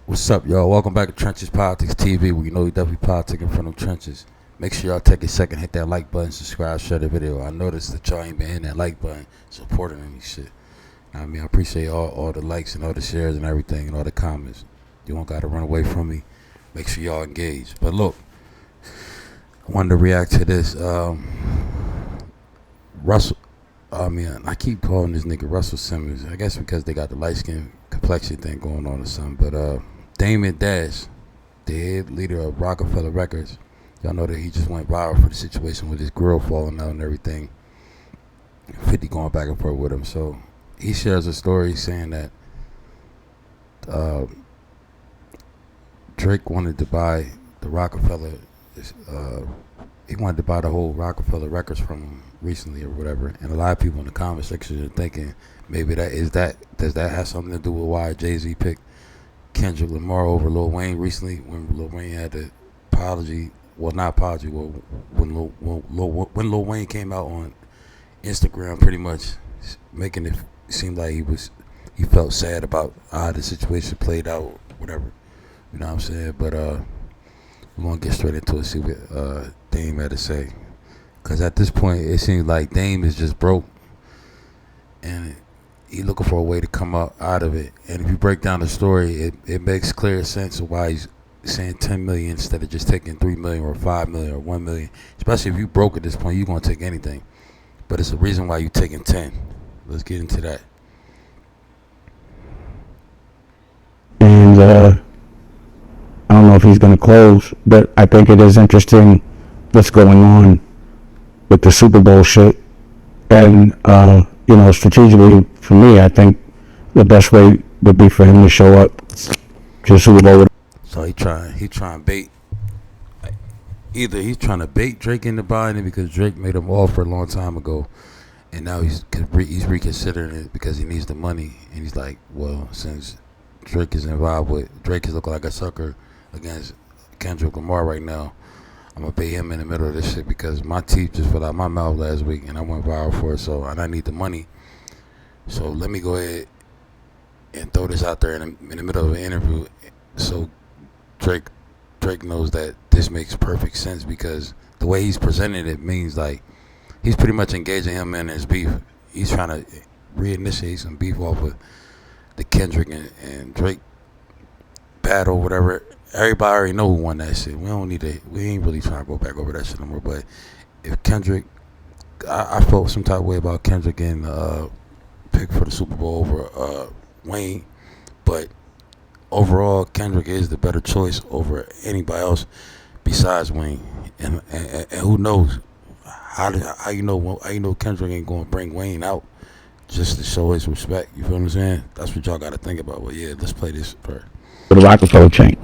What's up, y'all? Welcome back to Trenches Politics TV, where you know we definitely politicking from them trenches. Make sure y'all take a second, hit that like button, subscribe, share the video. I noticed that y'all ain't been hitting that like button, supporting any shit. I mean, I appreciate all the likes and all the shares and everything and all the comments. You don't gotta run away from me. Make sure y'all engage. But look, I wanted to react to this. Russell, I keep calling this nigga Russell Simmons. I guess because they got the light skin complexion thing going on or something. But Damon Dash, the head leader of Roc-A-Fella Records, y'all know that he just went viral for the situation with his grill falling out and everything. 50 going back and forth with him. So he shares a story saying that Drake wanted to buy the Roc-A-Fella. He wanted to buy the whole Roc-A-Fella Records from him recently or whatever. And a lot of people in the comment section are thinking maybe does that have something to do with why Jay-Z picked Kendrick Lamar over Lil Wayne recently, when Lil Wayne had the apology. Well, not apology. Well, when Lil Wayne came out on Instagram, pretty much making it seem like he felt sad about how the situation played out, whatever. You know what I'm saying? But we're gonna get straight into it. See what Dame had to say, because at this point it seems like Dame is just broke, and he looking for a way to come out of it. And if you break down the story, it makes clear sense of why he's saying 10 million instead of just taking 3 million or 5 million or 1 million. Especially if you broke at this point, you're gonna take anything. But it's a reason why you're taking 10. Let's get into that. And I don't know if he's gonna close, but I think it is interesting what's going on with the Super Bowl shit. And strategically for me, I think the best way would be for him to show up to the Super Bowl. So he trying to bait. Either he's trying to bait Drake into buying it because Drake made him offer a long time ago, and now he's reconsidering it because he needs the money. And he's like, well, since Drake is looking like a sucker against Kendrick Lamar right now, I'm gonna pay him in the middle of this shit because my teeth just fell out my mouth last week and I went viral for it. So, and I need the money. So let me go ahead and throw this out there in the middle of an interview, so Drake knows that this makes perfect sense, because the way he's presented it means like he's pretty much engaging him in his beef. He's trying to reinitiate some beef off of the Kendrick and Drake battle, whatever. Everybody already know who won that shit. We ain't really trying to go back over that shit no more. But if Kendrick, I felt some type of way about Kendrick getting picked for the Super Bowl over Wayne, but overall Kendrick is the better choice over anybody else besides Wayne. And who knows how you know Kendrick ain't gonna bring Wayne out just to show his respect. You feel what I'm saying? That's what y'all gotta think about. Well, yeah, let's play this part. For the Roc-A-Fella chain,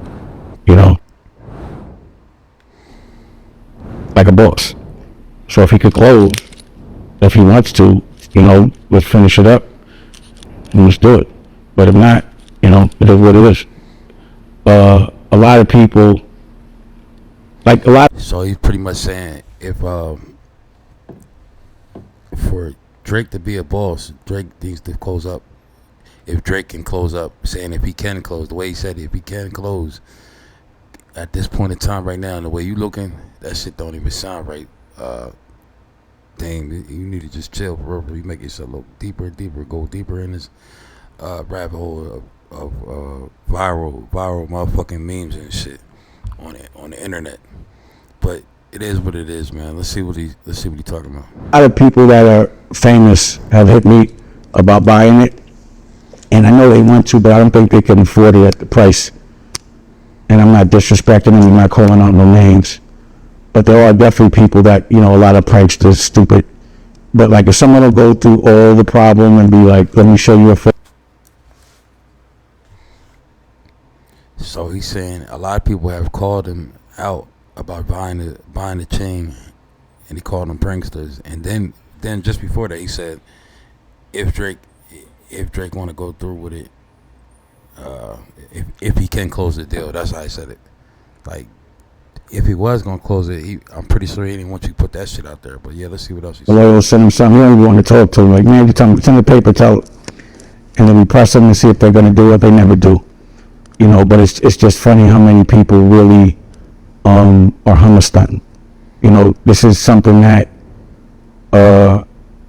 like a boss. So if he could close, if he wants to, let's finish it up and let's do it. But if not, it is what it is. A lot of people, So he's pretty much saying if for Drake to be a boss, Drake needs to close up. If Drake can close up, saying if he can close, the way he said it, if he can close, at this point in time right now, and the way you looking, that shit don't even sound right. Dang, you need to just chill, bro. You make yourself look deeper and deeper, go deeper in this rabbit hole of viral motherfucking memes and shit on the internet. But it is what it is, man. Let's see what he talking about. a lot of people that are famous have hit me about buying it, and I know they want to, but I don't think they can afford it at the price. And I'm not disrespecting them, I'm not calling out no names, but there are definitely people that, a lot of pranksters, stupid. But like, if someone will go through all the problem and be like, let me show you a photo. So he's saying a lot of people have called him out about buying the chain, and he called them pranksters. And then just before that, he said if Drake want to go through with it, if he can close the deal, that's how I said it. Like, if he was gonna close it, I'm pretty sure he didn't want you to put that shit out there. But yeah, let's see what else he said. The lawyer will send him something. He don't even want to talk to him. Like, man, you tell him, send the paper, tell, and then we press them to see if they're gonna do it. They never do. you know, but it's just funny how many people really are hummer stunting. You know, this is something that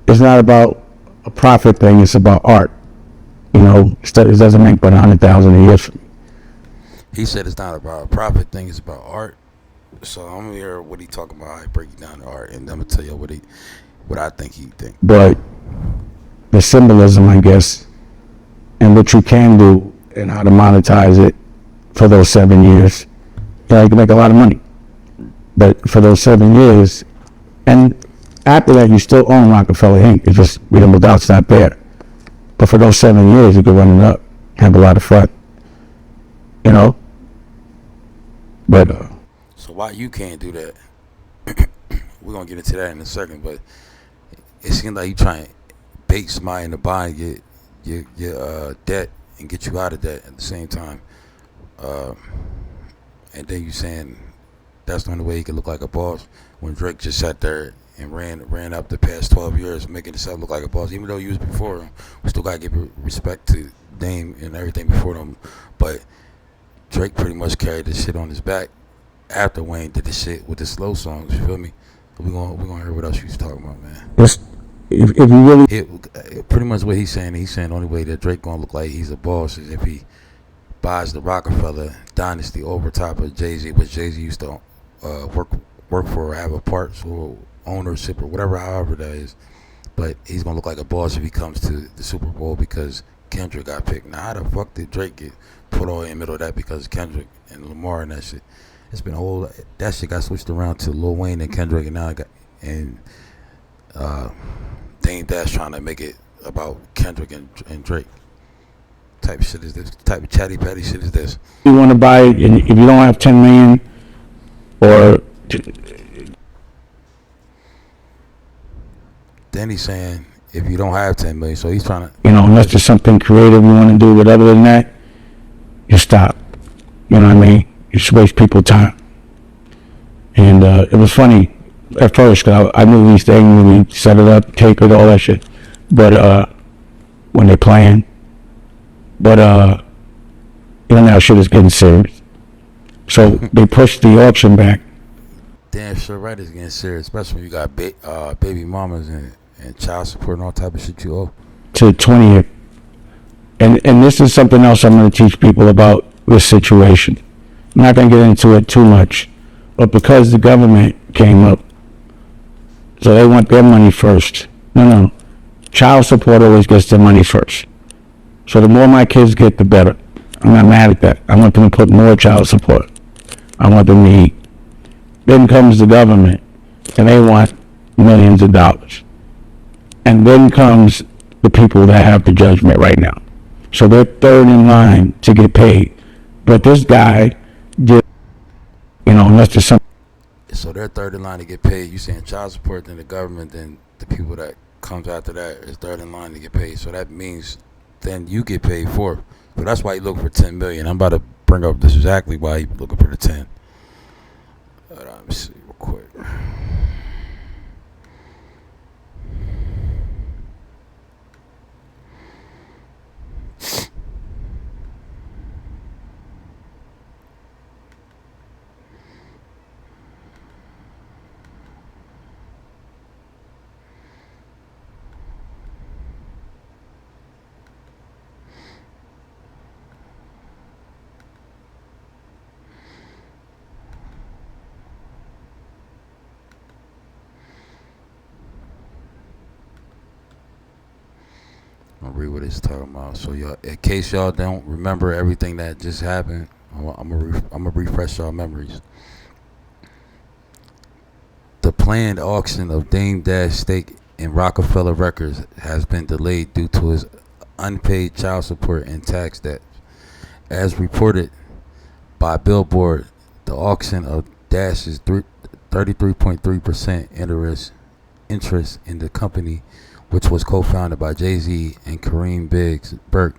it's not about a profit thing, it's about art. You know, it doesn't make but 100,000 a year for me. He said it's not about a profit thing, it's about art. So I'm gonna hear what he talking about, how he breaking down the art, and I'm gonna tell you what I think he think. But the symbolism, I guess, and what you can do and how to monetize it for those 7 years, you can make a lot of money. But for those 7 years, and after that, you still own Roc-A-Fella Inc. It's just, the doubt's not there. But for those 7 years, you could run it up, have a lot of fun, you know? But, so why you can't do that? We're gonna get into that in a second, but it seems like you trying to bait somebody into buying your debt and get you out of debt at the same time. And then you saying that's the only way he could look like a boss, when Drake just sat there and ran up the past 12 years making himself look like a boss. Even though he was before him, we still gotta give respect to Dame and everything before them. But Drake pretty much carried this shit on his back after Wayne did the shit with the slow songs. You feel me? We gonna hear what else you was talking about, man. if you really... Pretty much what he's saying the only way that Drake gonna look like he's a boss is if he buys the Roc-A-Fella dynasty over top of Jay-Z, which Jay-Z used to work for, or have a parts or ownership or whatever, however that is. But he's gonna look like a boss if he comes to the Super Bowl because Kendrick got picked. Now how the fuck did Drake get put all in the middle of that because Kendrick and Lamar and that shit? It's been a whole, that shit got switched around to Lil Wayne and Kendrick, and now I got, and Dame Dash trying to make it about Kendrick and Drake. Type of shit is this? Type of chatty patty shit is this? You want to buy it, and if you don't have 10 million, or... Then he's saying if you don't have 10 million, so he's trying to... You know, unless there's something creative you want to do, but other than that, you stop. You know what I mean? You just waste people's time. And it was funny at first, because I knew these things, we set it up, tape it, all that shit. But when they playing, but you know, now shit is getting serious. So they pushed the auction back. Damn sure right, it's getting serious, especially when you got baby mamas and child support and all type of shit you owe. To 20 years. And this is something else I'm going to teach people about this situation. I'm not going to get into it too much, but because the government came up, so they want their money first. No. Child support always gets their money first. So the more my kids get, the better. I'm not mad at that. I want them to put more child support. I want them to eat. Then comes the government, and they want millions of dollars. And then comes the people that have the judgment right now. So they're third in line to get paid. But this guy did, you know, unless there's some... So they're third in line to get paid. You saying child support, then the government, then the people that comes after that is third in line to get paid. So that means then you get paid for. So that's why you look for 10 million. I'm about to bring up this exactly why you looking for the 10. Let me see real quick. I'll read what it's talking about. So y'all, in case y'all don't remember everything that just happened, I'm gonna refresh y'all memories. The planned auction of Dame Dash stake in Roc-A-Fella Records has been delayed due to his unpaid child support and tax debt. As reported by Billboard, the auction of Dash's 33.3% interest in the company, which was co-founded by Jay-Z and Kareem Burke,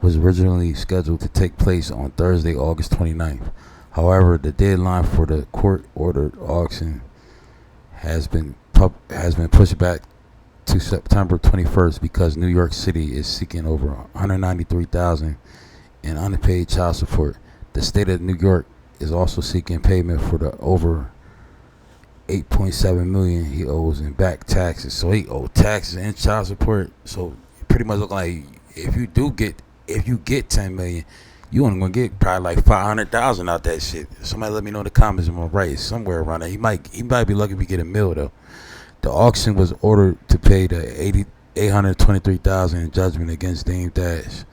was originally scheduled to take place on Thursday, August 29th. However, the deadline for the court-ordered auction has been pushed back to September 21st because New York City is seeking over $193,000 and unpaid child support. The state of New York is also seeking payment for the over $8.7 million he owes in back taxes. So he owed taxes and child support. So it pretty much look like if you get $10 million, you only gonna get probably like $500,000 out that shit. Somebody let me know in the comments if I'm right. Somewhere around there. He might be lucky if we get $1 million though. The auction was ordered to pay the $823,000 in judgment against Dame Dash,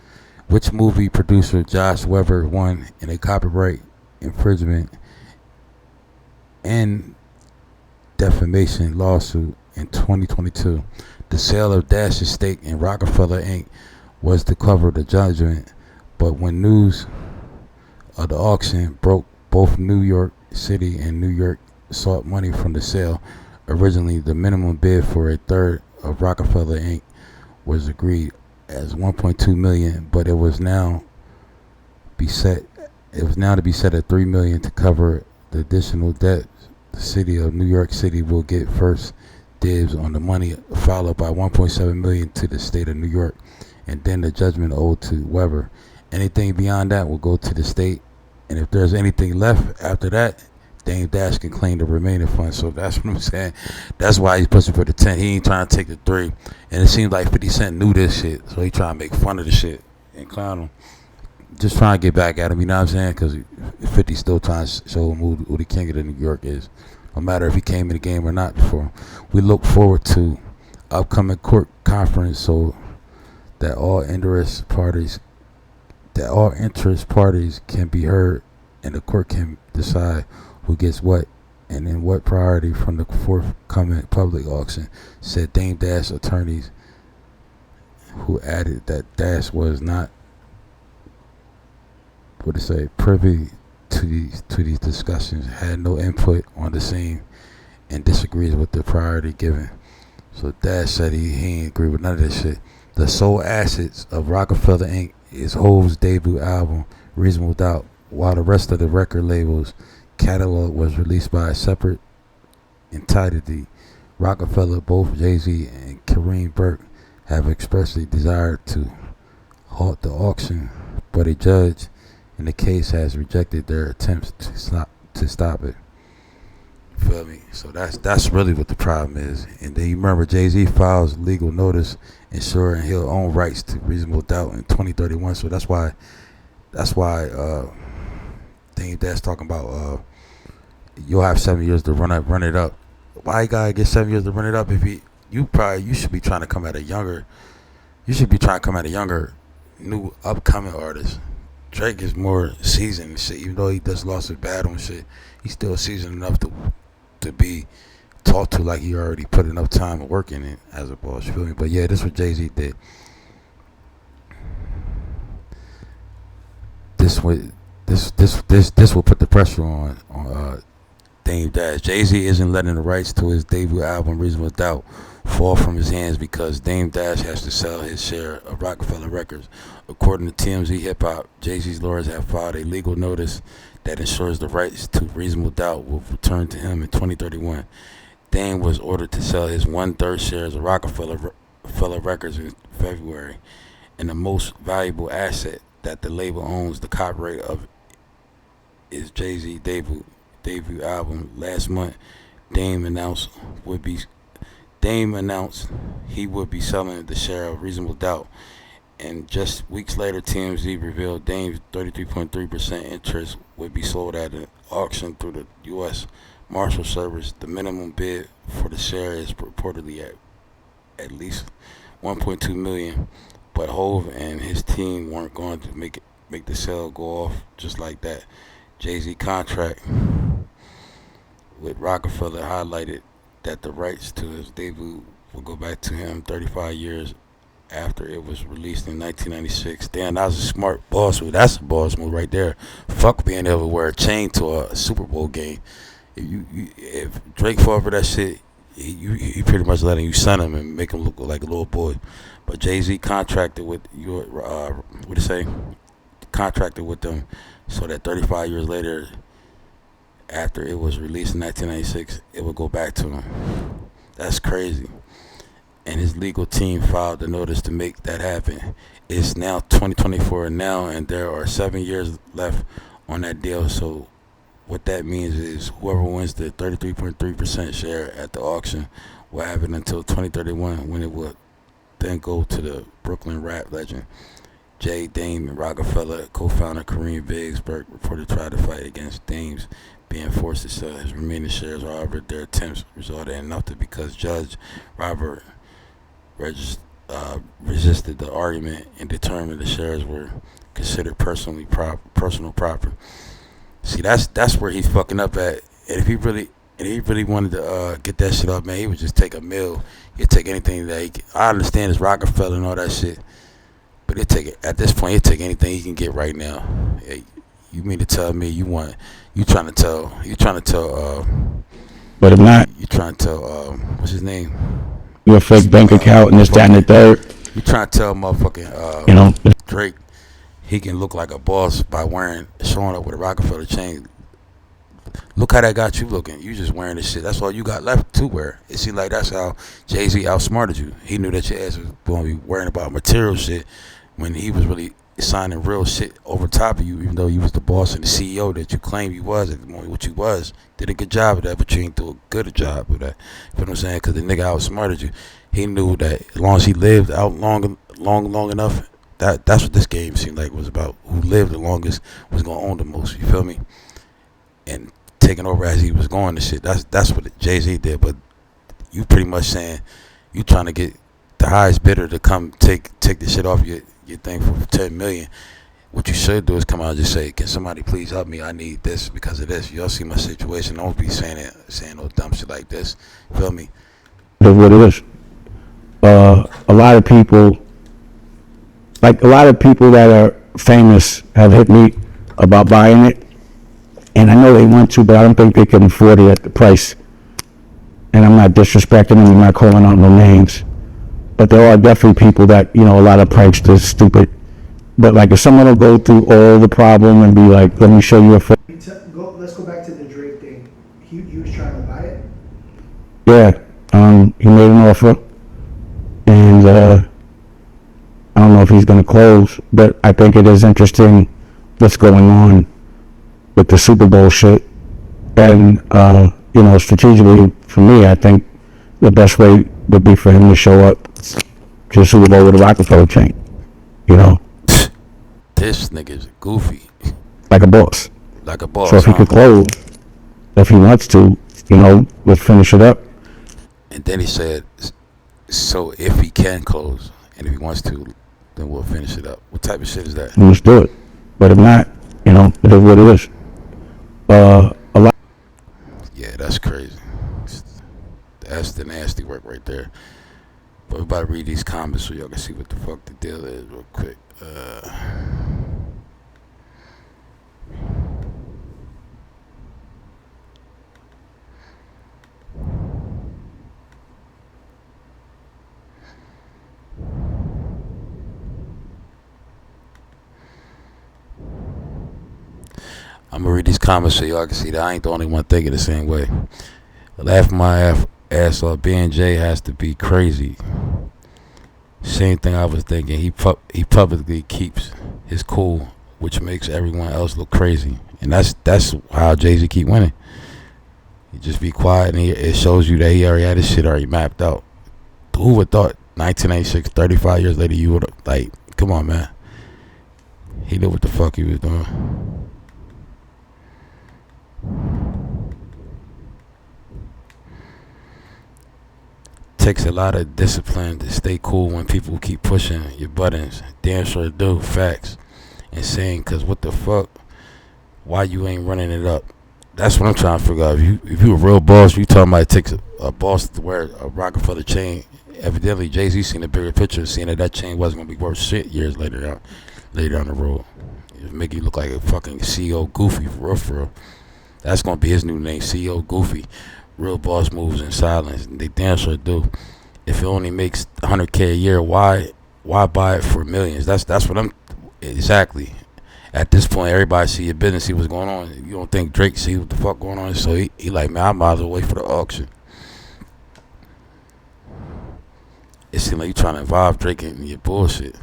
which movie producer Josh Weber won in a copyright infringement and defamation lawsuit in 2022. The sale of Dash's stake in Roc-A-Fella Inc. was to cover the judgment, but when news of the auction broke, both New York City and New York sought money from the sale. Originally, the minimum bid for a third of Roc-A-Fella Inc. was agreed as $1.2 million, but it was now to be set at $3 million to cover the additional debt. The city of New York City will get first dibs on the money, followed by $1.7 million to the state of New York, and then the judgment owed to Weber. Anything beyond that will go to the state, and if there's anything left after that, Dame Dash can claim the remaining funds. So that's what I'm saying. That's why he's pushing for the 10. He ain't trying to take the 3. And it seems like 50 Cent knew this shit, so he trying to make fun of the shit and clown him. Just trying to get back at him, you know what I'm saying? Because 50 still trying to show him who the king of the New York is, no matter if he came in the game or not before. We look forward to upcoming court conference so that all interest parties can be heard and the court can decide who gets what and in what priority from the forthcoming public auction, said Dame Dash attorneys, who added that Dash was not privy to these discussions, had no input on the same, and disagrees with the priority given. So Dash said he ain't agree with none of this shit. The sole assets of Roc-A-Fella Inc. is Hov's debut album, Reasonable Doubt, while the rest of the record label's catalog was released by a separate entity. Roc-A-Fella, both Jay-Z and Kareem Burke, have expressly desired to halt the auction, but a judge in the case has rejected their attempts to stop it. Feel me? So that's really what the problem is. And then you remember Jay-Z files legal notice ensuring he'll own rights to Reasonable Doubt in 2031. So that's why Dame Dash talking about you'll have 7 years to run it up. Why you gotta get 7 years to run it up if you should be trying to come at a younger new upcoming artist. Drake is more seasoned and shit, even though he just lost his battle and shit. He's still seasoned enough to be talked to like he already put enough time of work in it as a boss. You feel me? But yeah, this is what Jay-Z did. This will put the pressure on Dame Dash. Jay-Z isn't letting the rights to his debut album Reasonable Doubt fall from his hands because Dame Dash has to sell his share of Roc-A-Fella Records. According to TMZ Hip Hop, Jay-Z's lawyers have filed a legal notice that ensures the rights to Reasonable Doubt will return to him in 2031. Dame was ordered to sell his 1/3 shares of Roc-A-Fella Records in February, and the most valuable asset that the label owns the copyright of is Jay-Z debut album. Last month, Dame announced he would be selling the share of Reasonable Doubt, and just weeks later, TMZ revealed Dame's 33.3% interest would be sold at an auction through the U.S. Marshal Service. The minimum bid for the share is reportedly at least $1.2 million, but Hov and his team weren't going to make the sale go off just like that. Jay-Z contract with Roc-A-Fella highlighted that the rights to his debut will go back to him 35 years after it was released in 1996. Damn, that was a smart boss move. That's a boss move right there. Fuck being able to wear a chain to a Super Bowl game. If Drake fought for that shit, he pretty much letting you son him and make him look like a little boy. But Jay-Z contracted with contracted with them so that 35 years later, after it was released in 1996, it would go back to him. That's crazy. and his legal team filed the notice to make that happen. It's now 2024 now, and there are 7 years left on that deal. So what that means is whoever wins the 33.3% share at the auction will have it until 2031, when it will then go to the Brooklyn rap legend Jay, Dame, and Roc-A-Fella co-founder Kareem Burke reported tried to fight against Dame's being forced to sell his remaining shares. However, their attempts resulted in nothing because Judge Robert resisted the argument and determined the shares were considered personal property. See, that's where he's fucking up at. And if he really wanted to get that shit up, man, he would just take a mill. He'd take anything that I understand it's Roc-A-Fella and all that shit, but at this point, he'd take anything he can get right now. Hey, you mean to tell me you trying to tell, But if not, you trying to tell, what's his name? Your fake bank account and this, that, and the third. You trying to tell motherfucking, Drake, he can look like a boss by showing up with a Roc-A-Fella chain. Look how that got you looking. You just wearing this shit. That's all you got left to wear. It seems like that's how Jay-Z outsmarted you. He knew that your ass was going to be worrying about material shit when he was really signing real shit over top of you, even though you was the boss and the CEO that you claimed you was at the moment. What you was. Did a good job of that, but you ain't do a good job of that. You know what I'm saying? Because the nigga outsmarted you. He knew that as long as he lived out long enough, that's what this game seemed like was about. Who lived the longest was going to own the most. You feel me? And taking over as he was going to shit. That's what Jay-Z did. But you pretty much saying you trying to get the highest bidder to come take the shit off your thing for $10 million. What you should do is come out and just say, can somebody please help me? I need this because of this. Y'all see my situation. Don't be saying no dumb shit like this. Feel me? That's what it is. A lot of people that are famous have hit me about buying it, and I know they want to, but I don't think they can afford it at the price. And I'm not disrespecting them, I'm not calling out no names, but there are definitely people that, a lot of pranksters, stupid. But like, if someone will go through all the problem and be like, let me show you a Let's go back to the Drake thing. He was trying to buy it? Yeah, he made an offer, and I don't know if he's going to close, but I think it is interesting what's going on with the Super Bowl shit. And, strategically, for me, I think the best way would be for him to show up to the Super Bowl with a Roc-A-Fella chain, This nigga's goofy. like a boss. Like a boss. So if he could close, if he wants to, let's finish it up. And then he said, so if he can close, and if he wants to, then we'll finish it up. What type of shit is that? Let's do it. But if not, it is what it is. A lot. Yeah, that's crazy. That's the nasty work right there. But we're about to read these comments so y'all can see what the fuck the deal is real quick. I'm gonna read these comments so y'all can see that I ain't the only one thinking the same way. Laugh my ass off. Being Jay has to be crazy. Same thing I was thinking. He publicly keeps his cool, which makes everyone else look crazy, and that's how Jay-Z keep winning. He just be quiet, and it shows you that he already had his shit already mapped out. Who would thought 1986, 35 years later, you would like? Come on, man. He knew what the fuck he was doing. Takes a lot of discipline to stay cool when people keep pushing your buttons. Damn sure do. Facts. And saying, cause what the fuck? Why you ain't running it up? That's what I'm trying to figure out. If you a real boss, you talking about it takes a boss to wear a Roc-A-Fella chain. Evidently, Jay-Z seen a bigger picture, seeing that chain wasn't gonna be worth shit years later down the road. It make you look like a fucking CEO Goofy for real. That's gonna be his new name, CEO Goofy. Real boss moves in silence. They damn sure do. If it only makes $100K a year, why buy it for millions? That's what I'm exactly. At this point, everybody see your business, see what's going on. You don't think Drake see what the fuck going on? So he like, man, I might as well wait for the auction. it seems like you trying to involve Drake in your bullshit.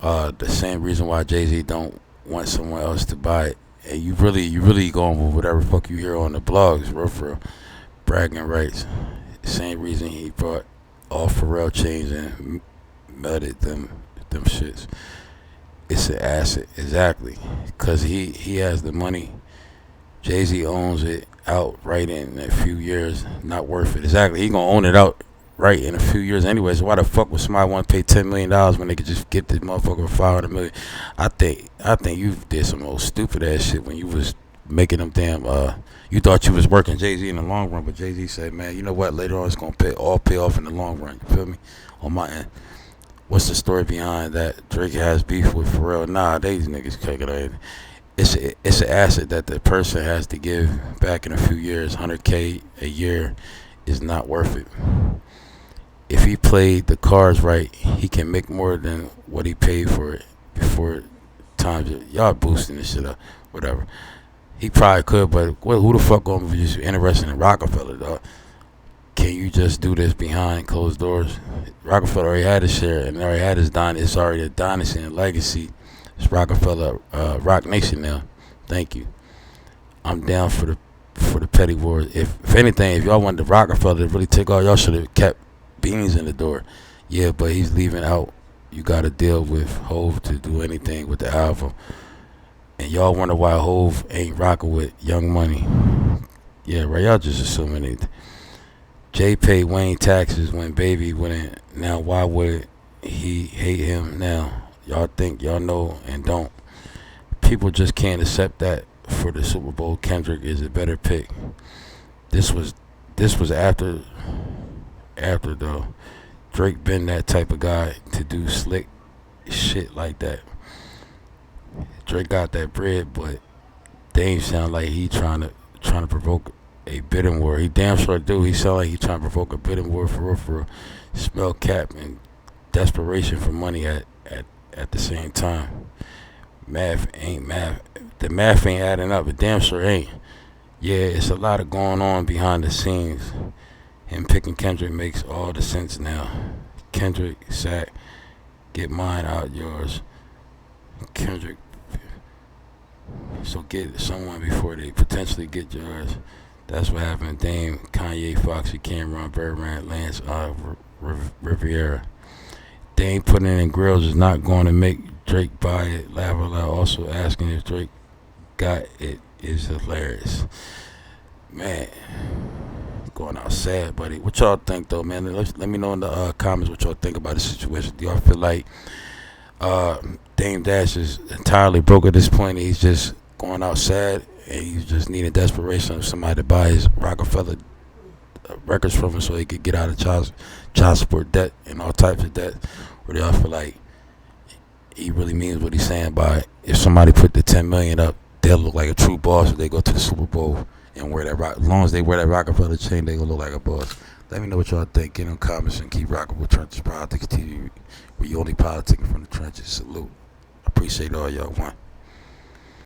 The same reason why Jay-Z don't want someone else to buy it. And you really going with whatever fuck you hear on the blogs, real for real. Bragging rights. Same reason he brought all Pharrell chains and melted them shits. It's an asset, exactly. Cause he has the money. Jay-Z owns it outright in a few years. Not worth it. Exactly. He gonna own it outright in a few years anyway. So why the fuck would somebody want to pay $10 million when they could just get this motherfucker for $500 million? I think you did some old stupid ass shit when you was making them damn. You thought you was working Jay-Z in the long run, but Jay-Z said, man, you know what? Later on, it's gonna pay off in the long run. You feel me? On my end. What's the story behind that? Drake has beef with Pharrell. Nah, these niggas kicking it. It's an asset that the person has to give back in a few years. 100K a year is not worth it. If he played the cards right, he can make more than what he paid for it before times. Y'all boosting this shit up, whatever. He probably could, but who the fuck gonna be just interested in Roc-A-Fella, dog? Can you just do this behind closed doors? Roc-A-Fella already had his share and already had his dynasty. It's already a dynasty and legacy. It's Roc-A-Fella, Roc Nation now. Thank you. I'm down for the petty wars. If anything, if y'all wanted the Roc-A-Fella to really take off, y'all should have kept beans in the door. Yeah, but he's leaving out. You got to deal with Hove to do anything with the album. And y'all wonder why Hove ain't rocking with Young Money. Yeah, right. Y'all just assuming it. Jay paid Wayne taxes when Baby went in. Now, why would he hate him now? Y'all think y'all know and don't. People just can't accept that for the Super Bowl. Kendrick is a better pick. This was after though. Drake been that type of guy to do slick shit like that. Drake got that bread, but they ain't sound like he trying to provoke a bidding war. He damn sure do. He sound like he trying to provoke a bidding war for real. Smell cap and desperation for money at the same time. Math ain't math. The math ain't adding up. It damn sure ain't. Yeah, it's a lot of going on behind the scenes. Him picking Kendrick makes all the sense now. Kendrick, sack, get mine out yours. Kendrick, so get someone before they potentially get yours. That's what happened. Dame, Kanye, Foxy, Cameron, Birdman, Lance, Riviera. Dame putting it in grills is not going to make Drake buy it. Laugh aloud. Also asking if Drake got it is hilarious. Man, going out sad, buddy. What y'all think though, man? Let me know in the comments what y'all think about the situation. Do y'all feel like Dame Dash is entirely broke at this point? He's just going out sad and he's just needing desperation of somebody to buy his Roc-A-Fella records from him so he could get out of child support debt and all types of debt. Or do y'all feel like he really means what he's saying by if somebody put the 10 million up, they'll look like a true boss if they go to the Super Bowl and wear that as long as they wear that Roc-A-Fella chain, they gonna look like a boss. Let me know what y'all think. Get in the comments and keep rocking with Trenches Politics TV, where you only politicking from the trenches. Salute. Appreciate all y'all. One.